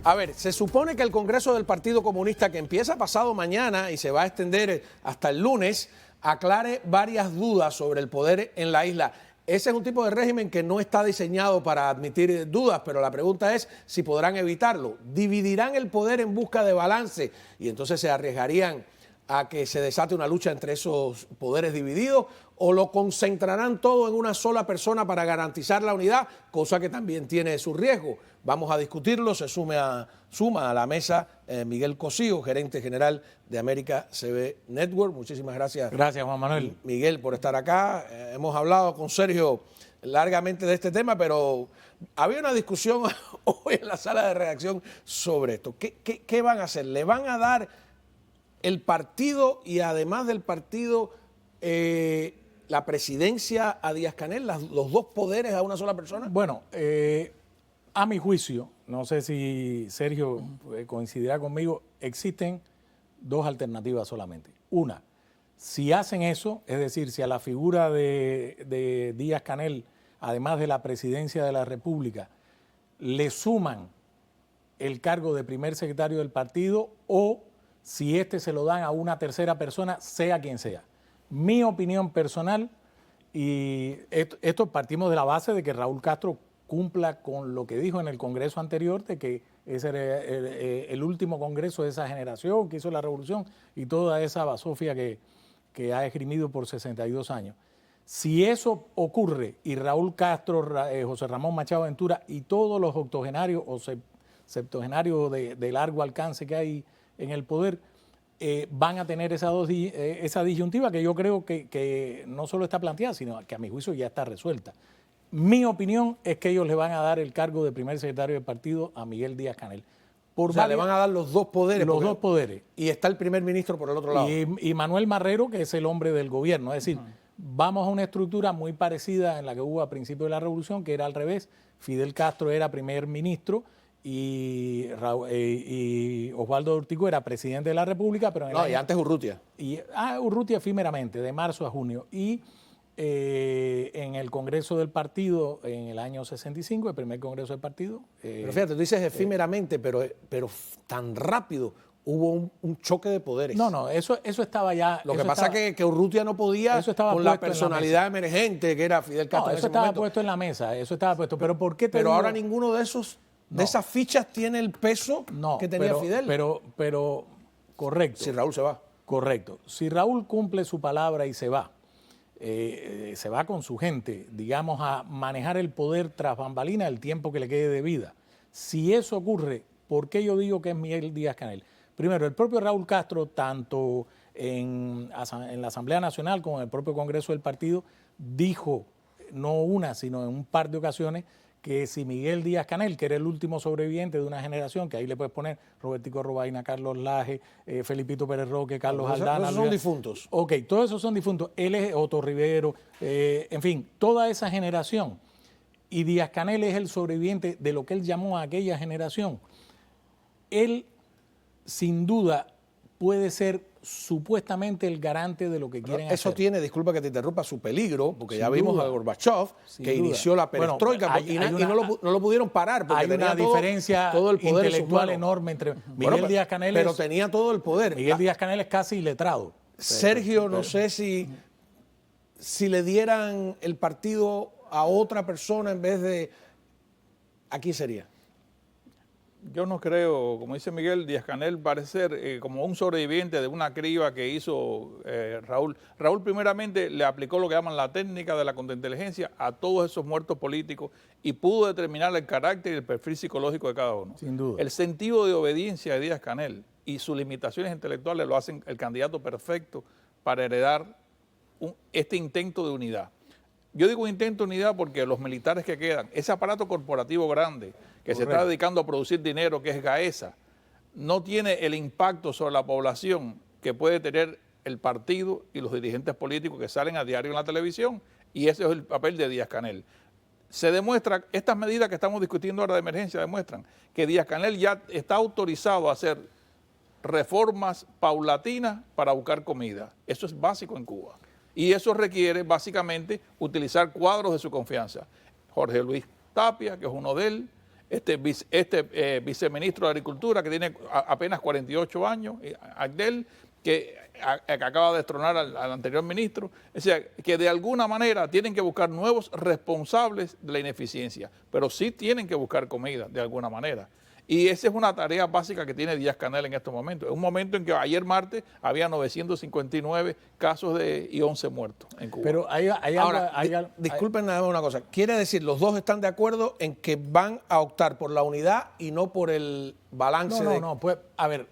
A ver, se supone que el Congreso del Partido Comunista, que empieza pasado mañana y se va a extender hasta el lunes, aclare varias dudas sobre el poder en la isla. Ese es un tipo de régimen que no está diseñado para admitir dudas, pero la pregunta es si podrán evitarlo. ¿Dividirán el poder en busca de balance y entonces se arriesgarían a que se desate una lucha entre esos poderes divididos, o lo concentrarán todo en una sola persona para garantizar la unidad, cosa que también tiene su riesgo? Vamos a discutirlo. Se suma a la mesa Miguel Cosío, gerente general de América CB Network. Muchísimas gracias. Gracias, Juan Manuel. Miguel, por estar acá. Hemos hablado con Sergio largamente de este tema, pero había una discusión hoy en la sala de redacción sobre esto. ¿Qué van a hacer? ¿Le van a dar el partido y además del partido la presidencia a Díaz-Canel, los dos poderes a una sola persona? Bueno, a mi juicio, no sé si Sergio coincidirá conmigo, existen dos alternativas solamente. Una, si hacen eso, es decir, si a la figura de Díaz-Canel, además de la presidencia de la República, le suman el cargo de primer secretario del partido, o si se lo dan a una tercera persona, sea quien sea. Mi opinión personal, y esto partimos de la base de que Raúl Castro cumpla con lo que dijo en el Congreso anterior, de que ese era el último Congreso de esa generación que hizo la revolución y toda esa basofia que ha esgrimido por 62 años. Si eso ocurre y Raúl Castro, José Ramón Machado Ventura y todos los octogenarios o septogenarios de largo alcance que hay en el poder van a tener esa disyuntiva que yo creo que no solo está planteada, sino que a mi juicio ya está resuelta. Mi opinión es que ellos le van a dar el cargo de primer secretario del partido a Miguel Díaz-Canel. O sea, le van a dar los dos poderes. Los dos poderes. Y está el primer ministro por el otro lado. Y Manuel Marrero, que es el hombre del gobierno. Es decir, vamos a una estructura muy parecida en la que hubo a principios de la revolución, que era al revés. Fidel Castro era primer ministro y Osvaldo Ortigo era presidente de la República. Pero y antes Urrutia. Urrutia efímeramente, de marzo a junio. Y en el Congreso del partido en el año 65, el primer Congreso del partido. Pero fíjate, tú dices efímeramente, pero tan rápido hubo un choque de poderes. No, eso estaba ya. Lo que pasa es que Urrutia no podía con la personalidad emergente que era Fidel Castro. No, eso estaba puesto en la mesa, eso estaba puesto. Pero ¿por qué Pero ahora ninguno de esas fichas tiene el peso que tenía Fidel. Pero, correcto. Si Raúl se va. Correcto. Si Raúl cumple su palabra y se va con su gente, digamos, a manejar el poder tras bambalina el tiempo que le quede de vida. Si eso ocurre, ¿por qué yo digo que es Miguel Díaz-Canel? Primero, el propio Raúl Castro, tanto en la Asamblea Nacional como en el propio Congreso del partido, dijo, no una, sino en un par de ocasiones, que si Miguel Díaz-Canel, que era el último sobreviviente de una generación, que ahí le puedes poner Robertico Robaina, Carlos Laje, Felipito Pérez Roque, Carlos Aldana. Esos son difuntos. Ok, todos esos son difuntos. Él es Otto Rivero, en fin, toda esa generación. Y Díaz-Canel es el sobreviviente de lo que él llamó a aquella generación. Él, sin duda, puede ser supuestamente el garante de lo que quieren hacer. Eso tiene, disculpa que te interrumpa, su peligro, porque ya vimos a Gorbachev, que inició la perestroika, y no lo pudieron parar, porque hay una diferencia todo el poder intelectual enorme entre Miguel Díaz-Canel. Pero tenía todo el poder. Miguel Díaz-Canel es casi iletrado. Sergio, no sé si le dieran el partido a otra persona en vez de... ¿A quién sería? Yo no creo, como dice Miguel, Díaz-Canel parece ser como un sobreviviente de una criba que hizo Raúl. Raúl primeramente le aplicó lo que llaman la técnica de la contrainteligencia a todos esos muertos políticos y pudo determinar el carácter y el perfil psicológico de cada uno. Sin duda. El sentido de obediencia de Díaz-Canel y sus limitaciones intelectuales lo hacen el candidato perfecto para heredar este intento de unidad. Yo digo intento de unidad porque los militares que quedan, ese aparato corporativo grande que se está dedicando a producir dinero, que es Gaesa, no tiene el impacto sobre la población que puede tener el partido y los dirigentes políticos que salen a diario en la televisión, y ese es el papel de Díaz-Canel. Se demuestra, estas medidas que estamos discutiendo ahora de emergencia demuestran que Díaz-Canel ya está autorizado a hacer reformas paulatinas para buscar comida. Eso es básico en Cuba. Y eso requiere básicamente utilizar cuadros de su confianza. Jorge Luis Tapia, que es uno de él, viceministro de Agricultura que tiene apenas 48 años, Agdel, que acaba de destronar al anterior ministro. O sea, que de alguna manera tienen que buscar nuevos responsables de la ineficiencia, pero sí tienen que buscar comida de alguna manera. Y esa es una tarea básica que tiene Díaz-Canel en estos momentos. Es un momento en que ayer martes había 959 casos y 11 muertos en Cuba. Pero disculpen nada más una cosa. Quiere decir, los dos están de acuerdo en que van a optar por la unidad y no por el balance pues, a ver,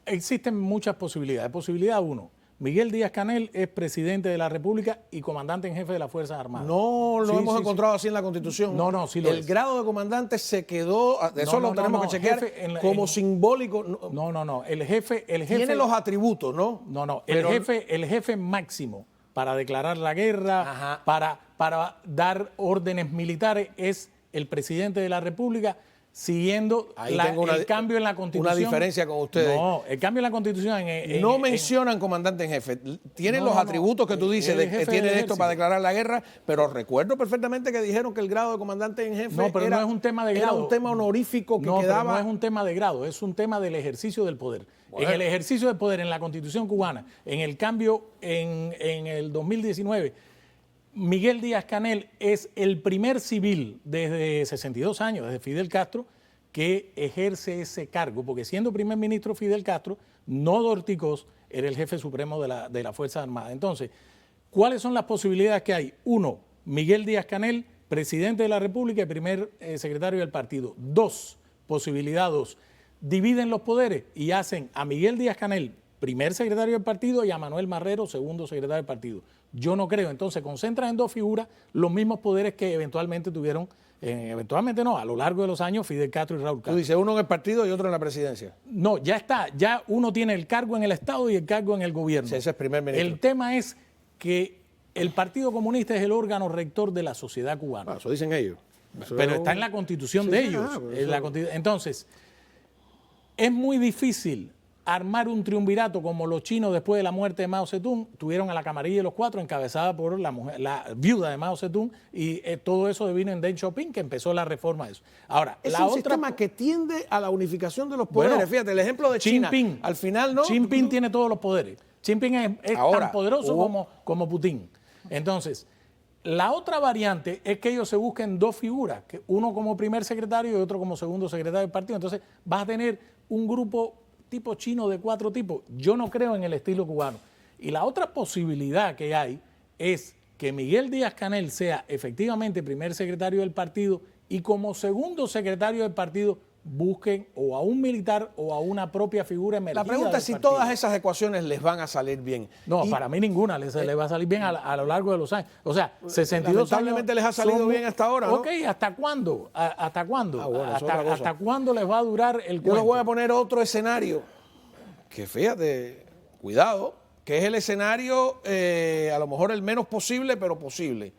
existen muchas posibilidades. Posibilidad 1. Miguel Díaz-Canel es presidente de la República y comandante en jefe de las Fuerzas Armadas. No lo hemos encontrado así en la Constitución. No, sí lo es. El grado de comandante se quedó, eso lo tenemos que chequear, como simbólico. No. El jefe tiene los atributos, ¿no? No. El jefe máximo para declarar la guerra, para dar órdenes militares, es el presidente de la República, siguiendo el cambio en la Constitución. Una diferencia con ustedes. No, el cambio en la Constitución... no mencionan comandante en jefe. Tienen los atributos que tú dices, que tiene esto para declarar la guerra, pero recuerdo perfectamente que dijeron que el grado de comandante en jefe no es un tema de grado. Era un tema honorífico que quedaba... Pero no es un tema de grado, es un tema del ejercicio del poder. Bueno. En el ejercicio del poder, en la Constitución cubana, en el cambio en el 2019... Miguel Díaz-Canel es el primer civil desde 62 años, desde Fidel Castro, que ejerce ese cargo, porque siendo primer ministro Fidel Castro, no Dorticós era el jefe supremo de la Fuerza Armada. Entonces, ¿cuáles son las posibilidades que hay? 1, Miguel Díaz-Canel, presidente de la República y primer secretario del partido. 2, posibilidad 2, dividen los poderes y hacen a Miguel Díaz-Canel primer secretario del partido y a Manuel Marrero segundo secretario del partido. Yo no creo. Entonces concentran en dos figuras los mismos poderes que eventualmente tuvieron, a lo largo de los años Fidel Castro y Raúl Castro. Tú dices uno en el partido y otro en la presidencia. No, ya está. Ya uno tiene el cargo en el Estado y el cargo en el gobierno. Sí, ese es primer ministro. El tema es que el Partido Comunista es el órgano rector de la sociedad cubana. Eso dicen ellos. Pero está en la Constitución de ellos. Entonces, es muy difícil armar un triunvirato como los chinos después de la muerte de Mao Zedong. Tuvieron a la camarilla de los cuatro encabezada por la viuda de Mao Zedong y todo eso devino en Deng Xiaoping, que empezó la reforma de eso. Ahora, es un sistema que tiende a la unificación de los poderes. Bueno, fíjate, el ejemplo de China, al final no... Xi Jinping tiene todos los poderes. Xi Jinping es tan poderoso como Putin. Entonces, la otra variante es que ellos se busquen dos figuras, uno como primer secretario y otro como segundo secretario del partido. Entonces, vas a tener un grupo tipo chino de 4 tipos. Yo no creo en el estilo cubano. Y la otra posibilidad que hay es que Miguel Díaz-Canel sea efectivamente primer secretario del partido y como segundo secretario del partido busquen o a un militar o a una propia figura emergida. La pregunta es si todas esas ecuaciones les van a salir bien. No, para mí ninguna les va a salir bien a lo largo de los años. O sea, 62 lamentablemente les ha salido bien hasta ahora, ¿no? Ok, ¿hasta cuándo? ¿Hasta cuándo? ¿Hasta cuándo les va a durar el cuento? Yo les voy a poner otro escenario que, fíjate, cuidado, que es el escenario a lo mejor el menos posible, pero posible,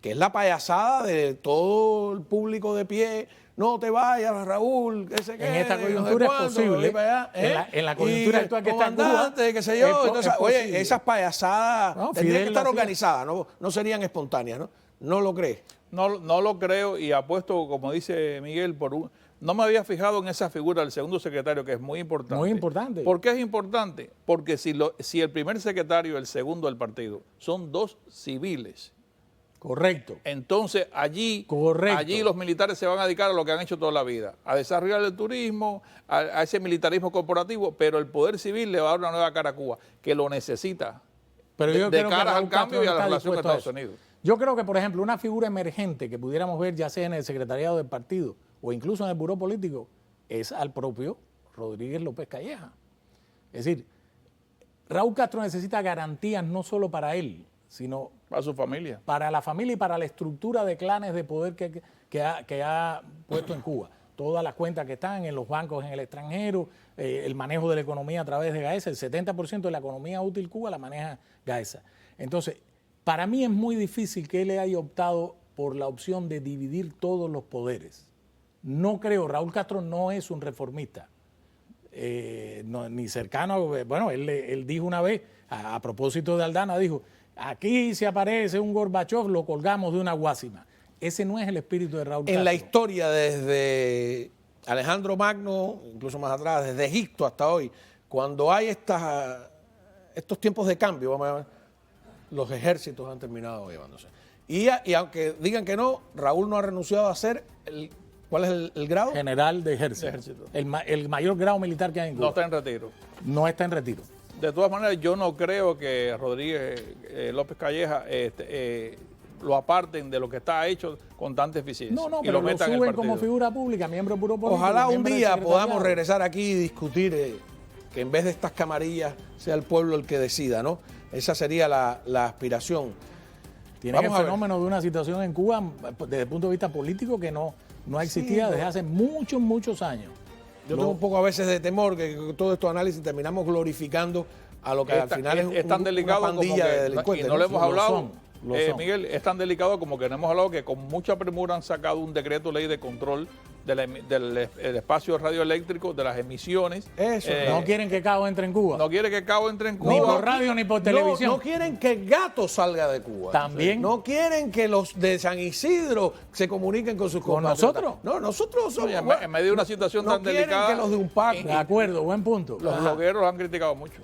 que es la payasada de todo el público de pie. No te vayas, Raúl, que se quede. En esta coyuntura es posible. En la coyuntura actual que está en Cuba, qué sé yo. Entonces, oye, esas payasadas tendrían que estar organizadas, no serían espontáneas, ¿no? ¿No lo crees? No lo creo y apuesto, como dice Miguel, no me había fijado en esa figura del segundo secretario, que es muy importante. Muy importante. ¿Por qué es importante? Porque si el primer secretario y el segundo del partido son dos civiles, correcto. entonces allí los militares se van a dedicar a lo que han hecho toda la vida, a desarrollar el turismo, a ese militarismo corporativo, pero el poder civil le va a dar una nueva cara a Cuba, que lo necesita, pero yo de cara al cambio y a la relación con Estados Unidos. Yo creo que, por ejemplo, una figura emergente que pudiéramos ver ya sea en el secretariado del partido o incluso en el buró político es al propio Rodríguez López Calleja. Es decir, Raúl Castro necesita garantías no solo para él, sino para su familia. Para la familia y para la estructura de clanes de poder que ha puesto en Cuba. Todas las cuentas que están en los bancos en el extranjero, el manejo de la economía a través de Gaesa, el 70% de la economía útil Cuba la maneja Gaesa. Entonces, para mí es muy difícil que él haya optado por la opción de dividir todos los poderes. No creo, Raúl Castro no es un reformista, ni cercano. Bueno, él dijo una vez, a propósito de Aldana, dijo, aquí si aparece un Gorbachov lo colgamos de una guásima. ese no es el espíritu de Raúl En la Castro. historia desde Alejandro Magno, incluso más atrás, desde Egipto hasta hoy, cuando hay estos tiempos de cambio, vamos a ver, los ejércitos han terminado llevándose. Y aunque digan que no, Raúl no ha renunciado a ser ¿cuál es el grado? General de ejército. El mayor grado militar que hay en Cuba. No está en retiro. No está en retiro. De todas maneras, yo no creo que Rodríguez López Calleja lo aparten de lo que está hecho con tanta eficiencia. No, y pero lo metan en el suben como partido. figura pública, miembro del puro político. Ojalá un miembro del día secretariado. podamos regresar aquí y discutir que en vez de estas camarillas sea el pueblo el que decida, ¿no? Esa sería la aspiración. Tiene el Vamos a ver. fenómeno de una situación en Cuba desde el punto de vista político que no existía desde hace muchos años. Yo tengo un poco a veces de temor que con todo estos análisis terminamos glorificando a lo que al final es tan delicado una pandilla como que, de delincuentes. y no lo hemos hablado, lo son. Miguel, es tan delicado como que no hemos hablado que con mucha premura han sacado un decreto ley de control del espacio radioeléctrico, de las emisiones. Eso. No quieren que Cabo entre en Cuba. No quiere que Cabo entre en Cuba. Ni por radio ni por televisión. No quieren que el gato salga de Cuba. También. No quieren que los de San Isidro se comuniquen con sus ¿Con compatriotas. nosotros? No, nosotros somos. Oye, en medio de una situación no tan quieren delicada, que los de un pacto. De acuerdo, buen punto. los blogueros lo han criticado mucho.